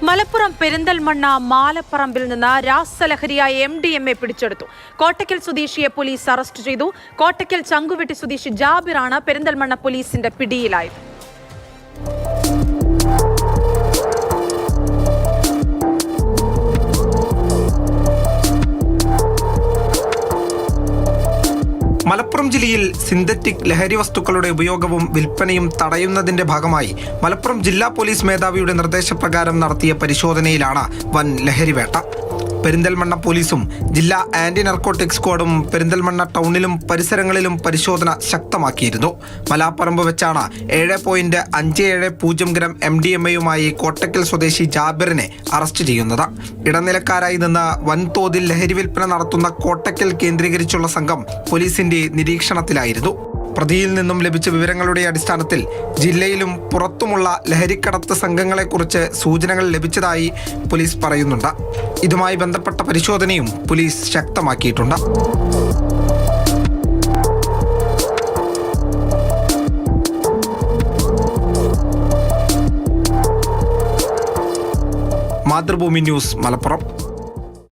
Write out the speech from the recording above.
മലപ്പുറം പെരിന്തൽമണ്ണ മാലപ്പറമ്പിൽ നിന്ന് രാസലഹരിയായ MDMA പിടിച്ചെടുത്തു. കോട്ടക്കൽ സ്വദേശിയെ പോലീസ് അറസ്റ്റ് ചെയ്തു. കോട്ടക്കൽ ചങ്കുവെട്ടി സ്വദേശി ജാബിറാണ് പെരിന്തൽമണ്ണ പോലീസിന്റെ പിടിയിലായത്. മലപ്പുറം ജില്ലയിൽ സിന്തറ്റിക് ലഹരി വസ്തുക്കളുടെ ഉപയോഗവും വിൽപ്പനയും തടയുന്നതിന്റെ ഭാഗമായി മലപ്പുറം ജില്ലാ പോലീസ് മേധാവിയുടെ നിർദ്ദേശപ്രകാരം നടത്തിയ പരിശോധനയിലാണ് വൻ ലഹരിവേട്ട. പെരിന്തൽമണ്ണ പോലീസും ജില്ലാ ആന്റി നർക്കോട്ടിക് സ്ക്വാഡും പെരിന്തൽമണ്ണ ടൗണിലും പരിസരങ്ങളിലും പരിശോധന ശക്തമാക്കിയിരുന്നു. മലാപ്പറമ്പ് വെച്ചാണ് 7.57 ഗ്രാം MDMAയുമായി കോട്ടക്കൽ സ്വദേശി ജാബിറിനെ അറസ്റ്റ് ചെയ്യുന്നത്. ഇടനിലക്കാരായി നിന്ന് വൻതോതിൽ ലഹരി വിൽപ്പന നടത്തുന്ന കോട്ടക്കൽ കേന്ദ്രീകരിച്ചുള്ള സംഘം പോലീസിന്റെ നിരീക്ഷണത്തിലായിരുന്നു. പ്രതിയിൽ നിന്നും ലഭിച്ച വിവരങ്ങളുടെ അടിസ്ഥാനത്തിൽ ജില്ലയിലും പുറത്തുമുള്ള ലഹരിക്കടത്ത് സംഘങ്ങളെക്കുറിച്ച് സൂചനകൾ ലഭിച്ചതായി പോലീസ് പറയുന്നുണ്ട്. ഇതുമായി ബന്ധപ്പെട്ട പരിശോധനയും പോലീസ് ശക്തമാക്കിയിട്ടുണ്ട്. മാതൃഭൂമി ന്യൂസ്, മലപ്പുറം.